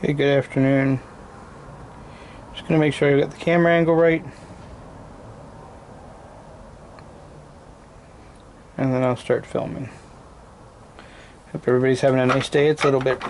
Okay, good afternoon. Just going to make sure I got the camera angle right. And then I'll start filming. Hope everybody's having a nice day. It's a little bit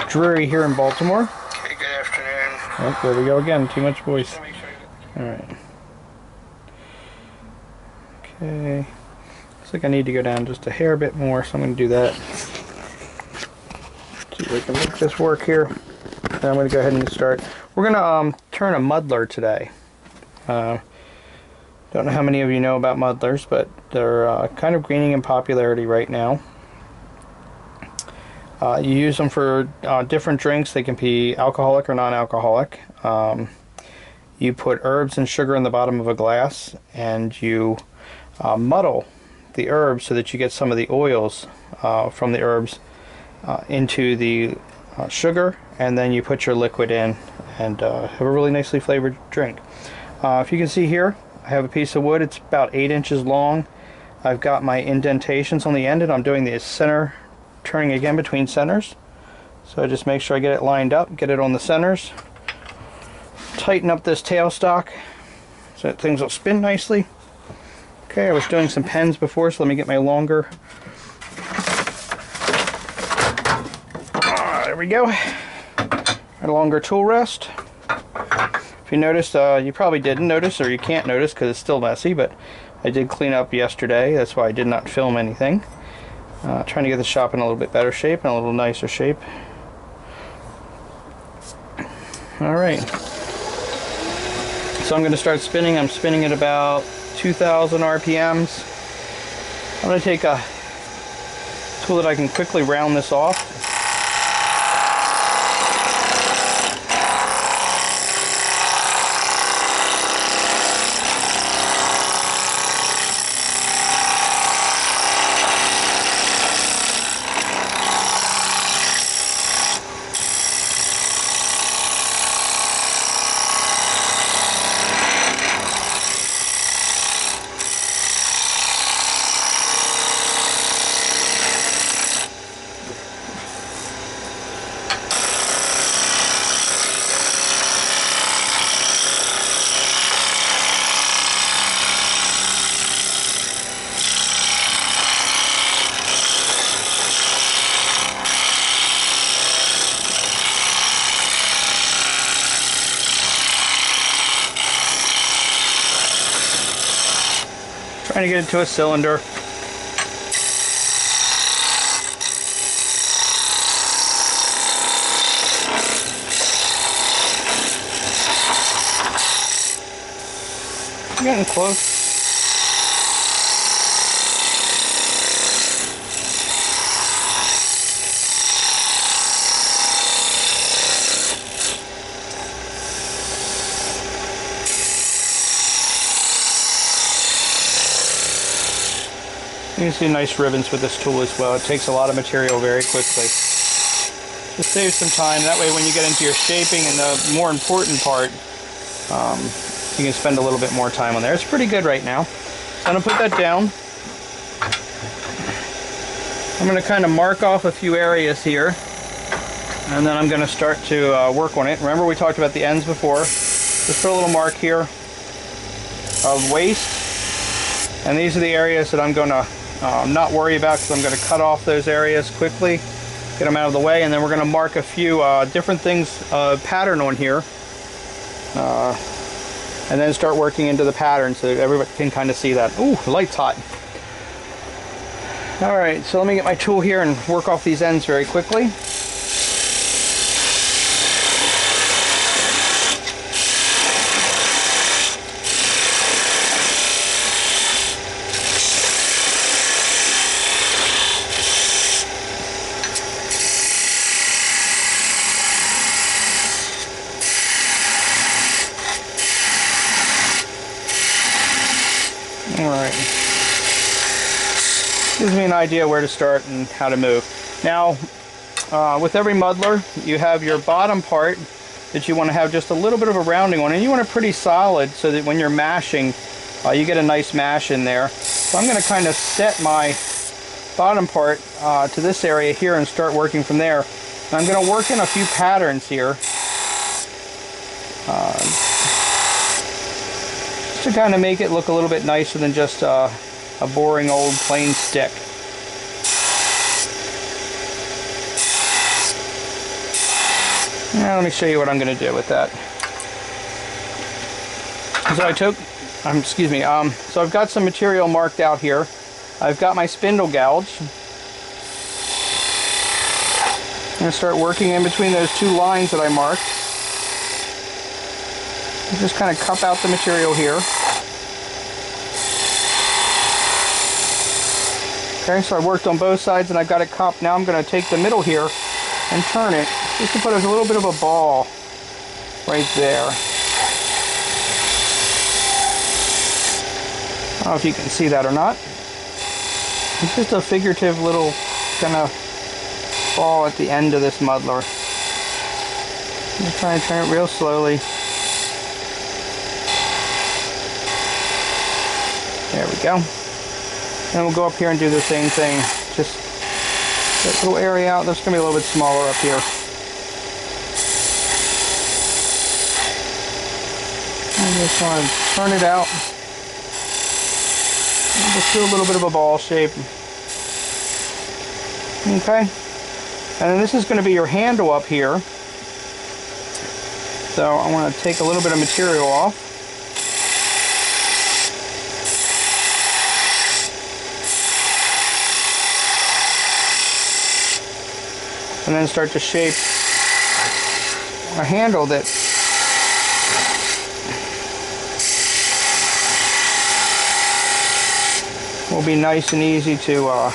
dreary here in Baltimore. Okay, good afternoon. Oh, there we go again. Too much voice. Alright. Okay. Looks like I need to go down just a hair bit more, so I'm going to do that. See if I can make this work here. Then I'm going to go ahead and start. We're going to turn a muddler today. Don't know how many of you know about muddlers, but they're kind of gaining in popularity right now. You use them for different drinks. They can be alcoholic or non-alcoholic. You put herbs and sugar in the bottom of a glass, and you muddle the herbs so that you get some of the oils from the herbs into the sugar, and then you put your liquid in and have a really nicely flavored drink. If you can see here, I have a piece of wood. It's about 8 inches long. I've got my indentations on the end, and I'm doing the center turning again between centers. So I just make sure I get it lined up, get it on the centers, tighten up this tailstock so that things will spin nicely. Okay, I was doing some pens before, so let me get my longer. There we go. A longer tool rest. If you noticed, you probably didn't notice, or you can't notice because it's still messy, but I did clean up yesterday. That's why I did not film anything. Trying to get the shop in a little bit better shape and a little nicer shape. Alright. So I'm going to start spinning. I'm spinning at about 2,000 RPMs. I'm going to take a tool that I can quickly round this off. Trying to get it to a cylinder. Getting close. You can see nice ribbons with this tool as well. It takes a lot of material very quickly. Just saves some time. That way when you get into your shaping and the more important part, you can spend a little bit more time on there. It's pretty good right now. So I'm going to put that down. I'm going to kind of mark off a few areas here. And then I'm going to start to work on it. Remember we talked about the ends before. Just put a little mark here of waste. And these are the areas that I'm going to not worry about, because I'm going to cut off those areas quickly, get them out of the way, and then we're going to mark a few different things, pattern on here, and then start working into the pattern so that everybody can kind of see that. Ooh, the light's hot. Alright, so let me get my tool here and work off these ends very quickly. Alright. Gives me an idea where to start and how to move. Now, with every muddler, you have your bottom part that you want to have just a little bit of a rounding on, and you want it pretty solid so that when you're mashing, you get a nice mash in there. So I'm going to kind of set my bottom part to this area here and start working from there. I'm going to work in a few patterns here. Just to kind of make it look a little bit nicer than just a boring old plain stick. Now let me show you what I'm going to do with that. So so I've got some material marked out here. I've got my spindle gouge. I'm going to start working in between those two lines that I marked. Just kind of cup out the material here. Okay, so I worked on both sides and I've got it cupped. Now I'm going to take the middle here and turn it just to put a little bit of a ball right there. I don't know if you can see that or not. It's just a figurative little kind of ball at the end of this muddler. I'm just trying to turn it real slowly. There we go. And we'll go up here and do the same thing. Just that little area out. That's going to be a little bit smaller up here. I just want to turn it out. And just do a little bit of a ball shape. Okay. And then this is going to be your handle up here. So I want to take a little bit of material off. And then start to shape a handle that will be nice and easy to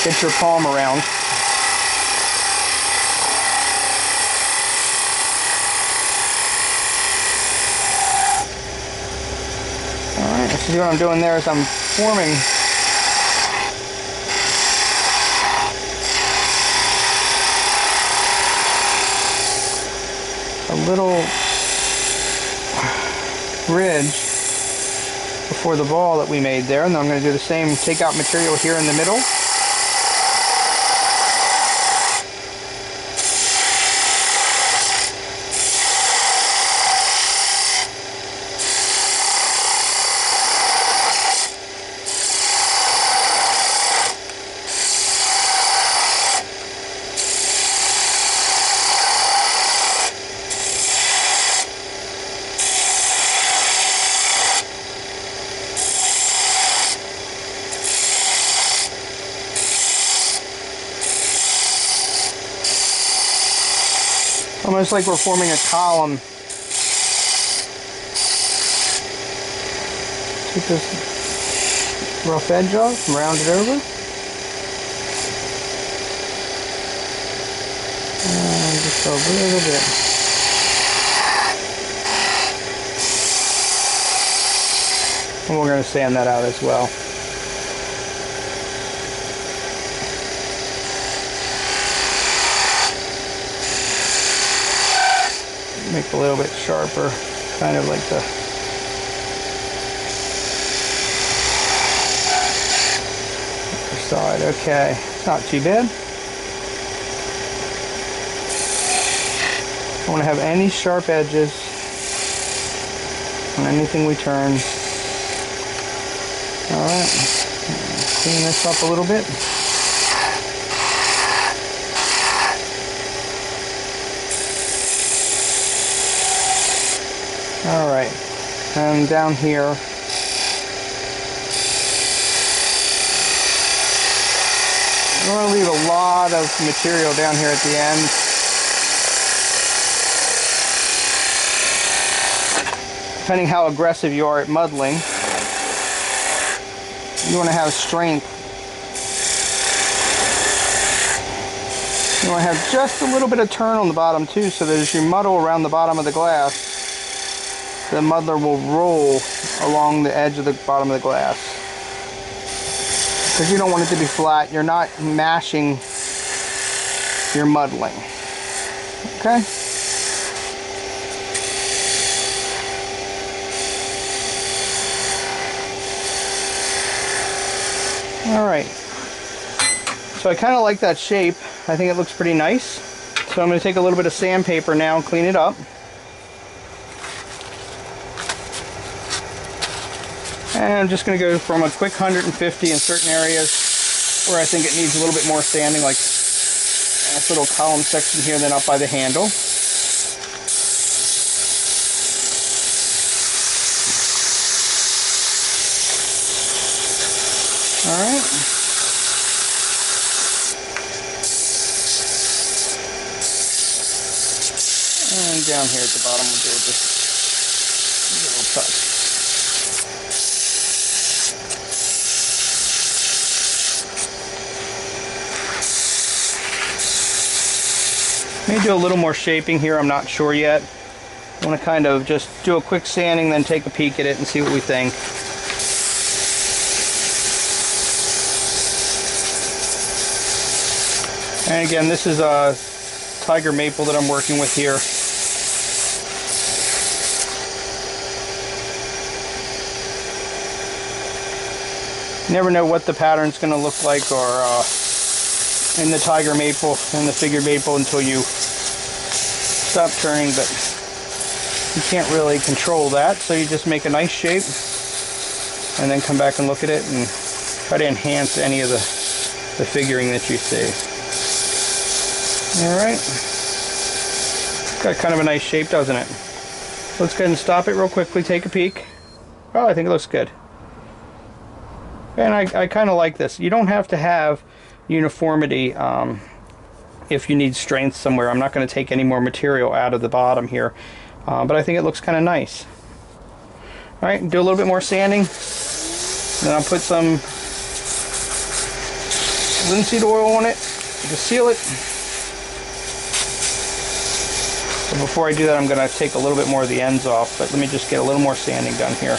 get your palm around. Alright, so what I'm doing there is I'm forming a little ridge before the ball that we made there, and then I'm going to do the same, take out material here in the middle. Almost like we're forming a column. Take this rough edge off, round it over. And just a little bit. And we're going to sand that out as well. Make it a little bit sharper, kind of like the other side. Okay, not too bad. I don't want to have any sharp edges on anything we turn. Alright, clean this up a little bit. Alright, and down here, I want to leave a lot of material down here at the end. Depending how aggressive you are at muddling, you want to have strength. You want to have just a little bit of turn on the bottom too, so that as you muddle around the bottom of the glass, the muddler will roll along the edge of the bottom of the glass. Because you don't want it to be flat. You're not mashing your muddling. Okay? Alright. So I kind of like that shape. I think it looks pretty nice. So I'm going to take a little bit of sandpaper now and clean it up. And I'm just going to go from a quick 150 in certain areas where I think it needs a little bit more sanding, like this little column section here, then up by the handle. Alright. And down here at the bottom we'll do just a little touch. May do a little more shaping here, I'm not sure yet. I want to kind of just do a quick sanding, then take a peek at it and see what we think. And again, this is a tiger maple that I'm working with here. You never know what the pattern's going to look like or in the tiger maple and the figured maple until you stop turning, but you can't really control that, so you just make a nice shape and then come back and look at it and try to enhance any of the figuring that you see. Alright, got kind of a nice shape, doesn't it? Let's go ahead and stop it real quickly, take a peek. Oh, I think it looks good. And I kind of like this. You don't have to have uniformity if you need strength somewhere. I'm not going to take any more material out of the bottom here, but I think it looks kind of nice. Alright, do a little bit more sanding, then I'll put some linseed oil on it to seal it. But before I do that, I'm going to take a little bit more of the ends off, but let me just get a little more sanding done here.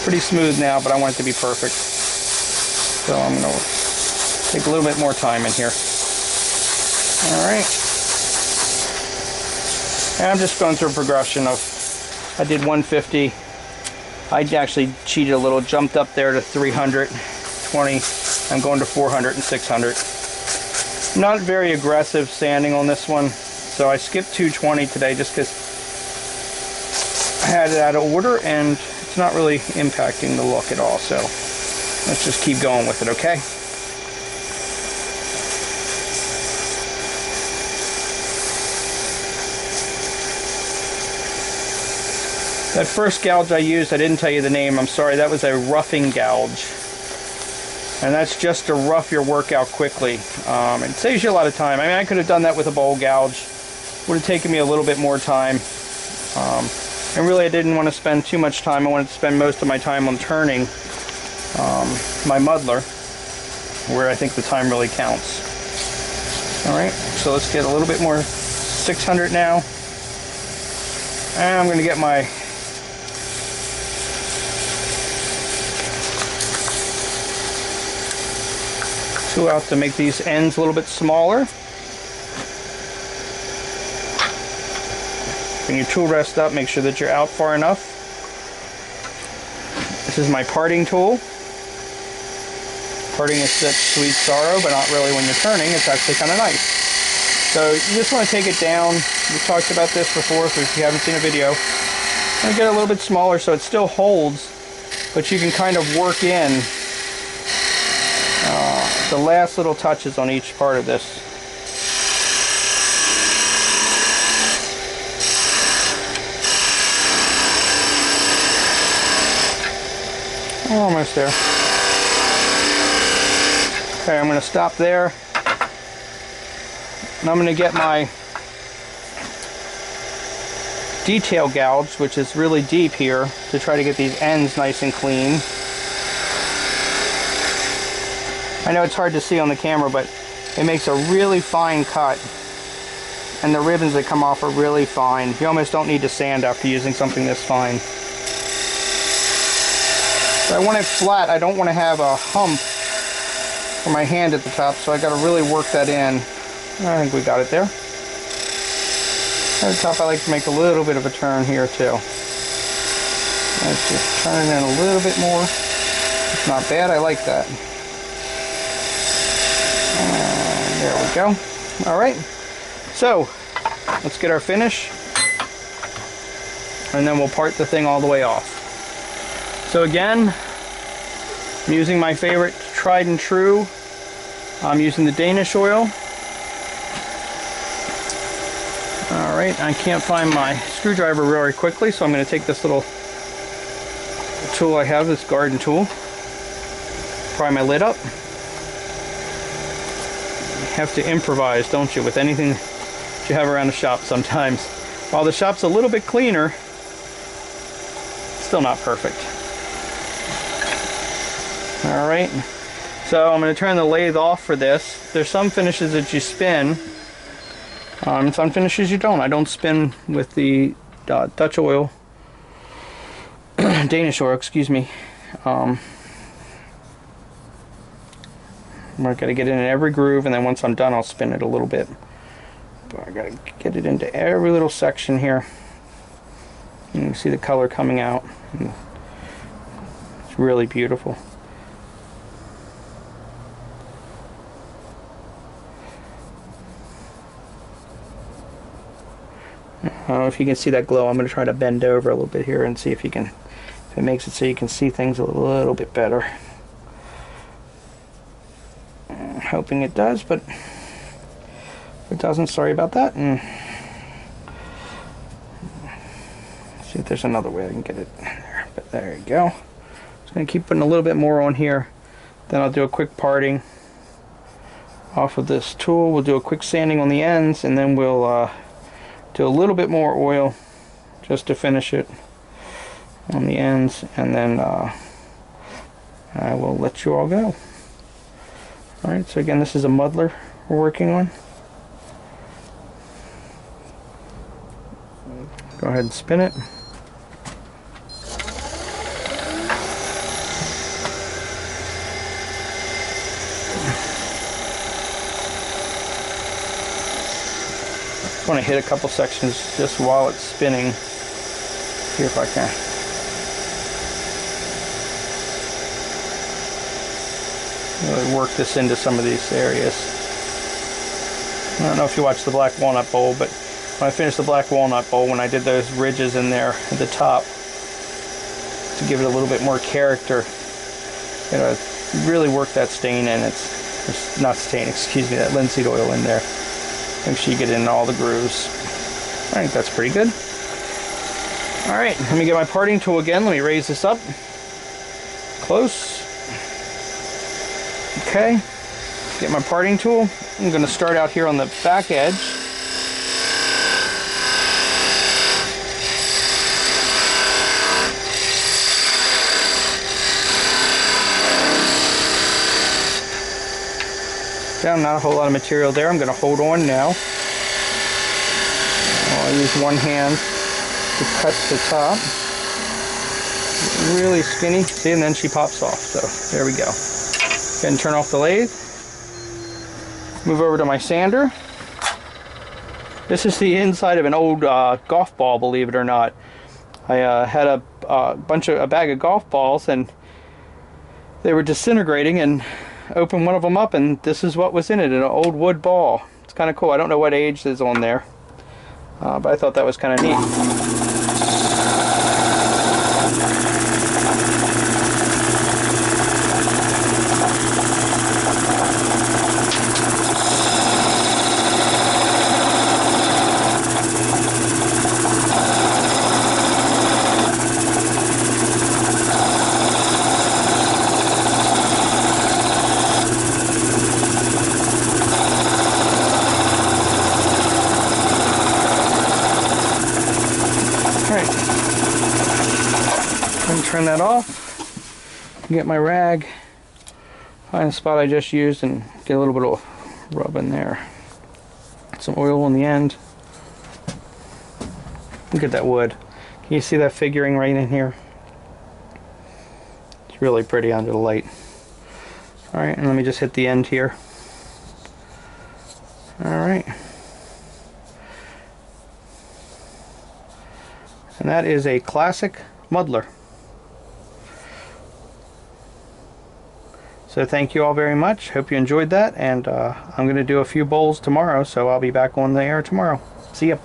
Pretty smooth now, but I want it to be perfect. So I'm going to take a little bit more time in here. Alright. And I'm just going through a progression of, I did 150. I actually cheated a little, jumped up there to 320. I'm going to 400 and 600. Not very aggressive sanding on this one. So I skipped 220 today just because I had it out of order and it's not really impacting the look at all. So let's just keep going with it, okay? That first gouge I used, I didn't tell you the name, I'm sorry, that was a roughing gouge. And that's just to rough your work out quickly. It saves you a lot of time. I mean, I could have done that with a bowl gouge. Would have taken me a little bit more time. And really I didn't want to spend too much time. I wanted to spend most of my time on turning my muddler, where I think the time really counts. Alright, so let's get a little bit more 600 now. And I'm going to get my tool out to make these ends a little bit smaller. Bring your tool rest up, make sure that you're out far enough. This is my parting tool. Parting is such sweet sorrow, but not really when you're turning. It's actually kind of nice. So you just want to take it down. We've talked about this before, so if you haven't seen a video. I'm going to get it a little bit smaller so it still holds, but you can kind of work in the last little touches on each part of this. Almost there. Okay, I'm going to stop there. And I'm going to get my detail gouge, which is really deep here, to try to get these ends nice and clean. I know it's hard to see on the camera, but it makes a really fine cut. And the ribbons that come off are really fine. You almost don't need to sand after using something this fine. So I want it flat. I don't want to have a hump for my hand at the top, so I got to really work that in. I think we got it there. At the top, I like to make a little bit of a turn here too. Let's just turn it in a little bit more. It's not bad. I like that. we go. All right, so let's get our finish, and then we'll part the thing all the way off. So again, I'm using my favorite tried and true. I'm using the Danish oil. All right, I can't find my screwdriver very quickly, so I'm going to take this little tool I have, this garden tool, pry my lid up. You have to improvise, don't you, with anything that you have around the shop sometimes. While the shop's a little bit cleaner, still not perfect. All right, so I'm going to turn the lathe off for this. There's some finishes that you spin, some finishes you don't. I don't spin with the Dutch oil, Danish oil, excuse me. I'm going to get it in every groove, and then once I'm done, I'll spin it a little bit. But I got to get it into every little section here. You can see the color coming out. It's really beautiful. I don't know if you can see that glow. I'm going to try to bend over a little bit here and see if you can, if it makes it so you can see things a little bit better. I'm hoping it does, but if it doesn't, sorry about that. And see if there's another way I can get it there. But there you go. Just going to keep putting a little bit more on here. Then I'll do a quick parting off of this tool. We'll do a quick sanding on the ends, and then we'll do a little bit more oil just to finish it on the ends, and then I will let you all go. Alright, so again, this is a muddler we're working on. Go ahead and spin it. I want to hit a couple sections just while it's spinning. See if I can. Really work this into some of these areas. I don't know if you watched the black walnut bowl, but when I finished the black walnut bowl, when I did those ridges in there at the top to give it a little bit more character, you know, really work that stain in. It's not stain, excuse me, that linseed oil in there. Make sure you get in all the grooves. I think that's pretty good. Alright, let me get my parting tool again. Let me raise this up. Close. Okay. Get my parting tool. I'm going to start out here on the back edge. Not a whole lot of material there. I'm going to hold on now. I'll use one hand to cut the top. Really skinny. See, and then she pops off. So there we go. Go ahead and turn off the lathe. Move over to my sander. This is the inside of an old golf ball, believe it or not. I had a bag of golf balls, and they were disintegrating, and opened one of them up, and this is what was in it, an old wood ball. It's kind of cool. I don't know what age is on there, but I thought that was kind of neat. Turn that off, get my rag, find the spot I just used, and get a little bit of rub in there. Some oil on the end. Look at that wood. Can you see that figuring right in here? It's really pretty under the light. Alright, and let me just hit the end here. Alright. And that is a classic muddler. So thank you all very much. Hope you enjoyed that, and I'm going to do a few bowls tomorrow, so I'll be back on the air tomorrow. See ya.